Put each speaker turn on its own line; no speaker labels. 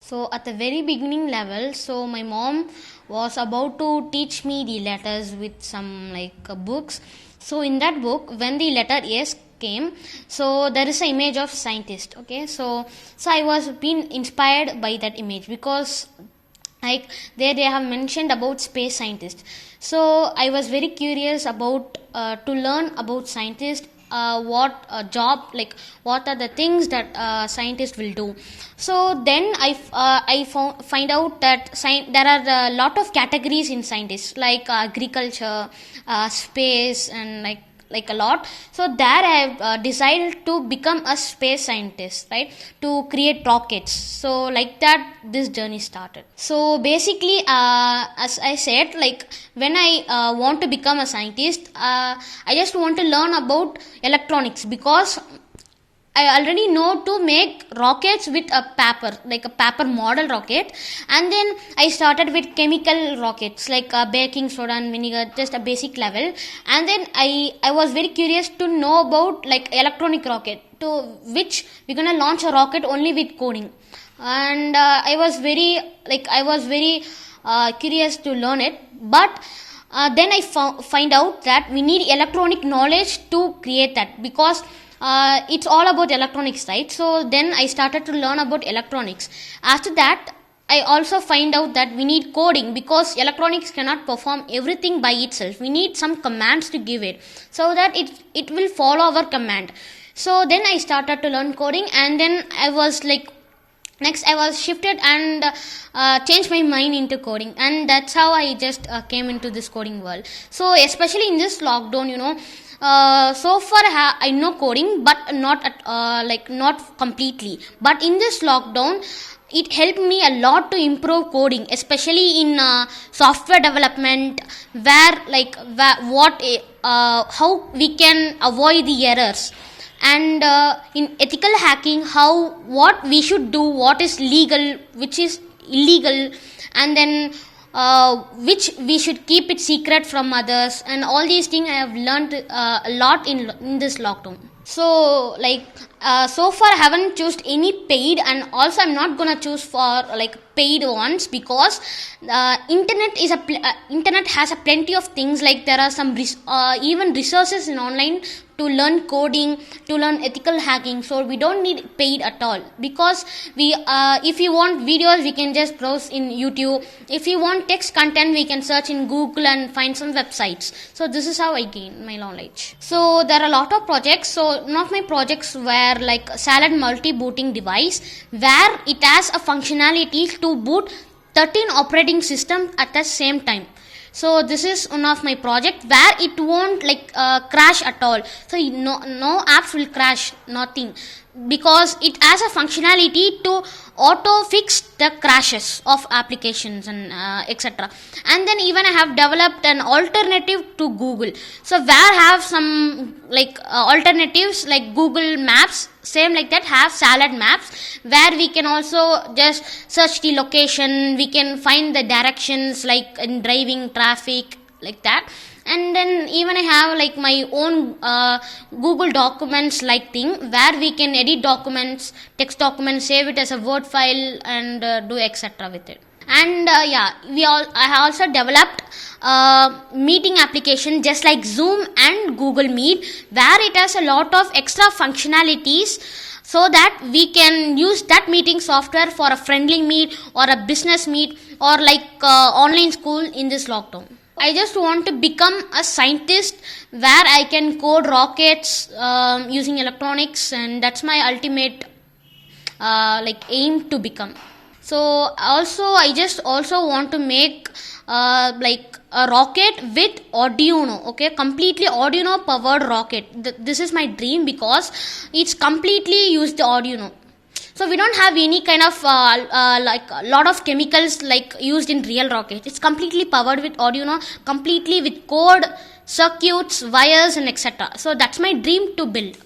So at the very beginning level, so my mom was about to teach me the letters with some books. So in that book, when the letter S came, so there is an image of scientist. Okay, so I was being inspired by that image because there they have mentioned about space scientists. So I was very curious about to learn about scientists, what job, what are the things that scientists will do. So then find out that there are a lot of categories in scientists, like agriculture, space, and a lot. So there I have decided to become a space scientist, right, to create rockets. So like that this journey started. So basically, as I said, when I want to become a scientist, I just want to learn about electronics, because I already know to make rockets with a paper, like a paper model rocket. And then I started with chemical rockets, like baking soda and vinegar, just a basic level. And then I was very curious to know about electronic rocket, to which we're gonna launch a rocket only with coding. And I was very curious to learn it. But then I find out that we need electronic knowledge to create that, because it's all about electronics, right? So then I started to learn about electronics. After that, I also find out that we need coding, because electronics cannot perform everything by itself. We need some commands to give it, so that it will follow our command. So then I started to learn coding, and then I was next I was shifted and changed my mind into coding, and that's how I just came into this coding world. So especially in this lockdown, so far I know coding, but not not completely. But in this lockdown, it helped me a lot to improve coding, especially in software development, how we can avoid the errors, and in ethical hacking, what we should do, what is legal, which is illegal, and then which we should keep it secret from others, and all these things I have learned a lot in this lockdown. So so far I haven't chosen any paid, and also I'm not gonna choose for paid ones, because internet has a plenty of things. There are some even resources in online to learn coding, to learn ethical hacking. So we don't need paid at all, because if you want videos, we can just browse in YouTube. If you want text content, we can search in Google and find some websites. So this is how I gain my knowledge. So there are a lot of projects. So one of my projects were Salad multi-booting device, where it has a functionality to boot 13 operating systems at the same time. So this is one of my project where it won't crash at all. So no apps will crash, nothing, because it has a functionality to auto fix the crashes of applications and etc. And then even I have developed an alternative to Google. So where have some alternatives like Google Maps, same like that, have Salad Maps, where we can also just search the location, we can find the directions, like in driving, traffic, like that. And then even I have my own Google Documents thing, where we can edit documents, text documents, save it as a Word file, and do etc. with it. And I have also developed meeting application just like Zoom and Google Meet, where it has a lot of extra functionalities, so that we can use that meeting software for a friendly meet or a business meet, or online school in this lockdown. I just want to become a scientist where I can code rockets using electronics, and that's my ultimate aim to become. So also I just also want to make a rocket with Arduino, okay, completely Arduino powered rocket. This is my dream, because it's completely used the Arduino. So we don't have any kind of a lot of chemicals used in real rockets. It's completely powered with Arduino, completely with code, circuits, wires, and etc. So that's my dream to build.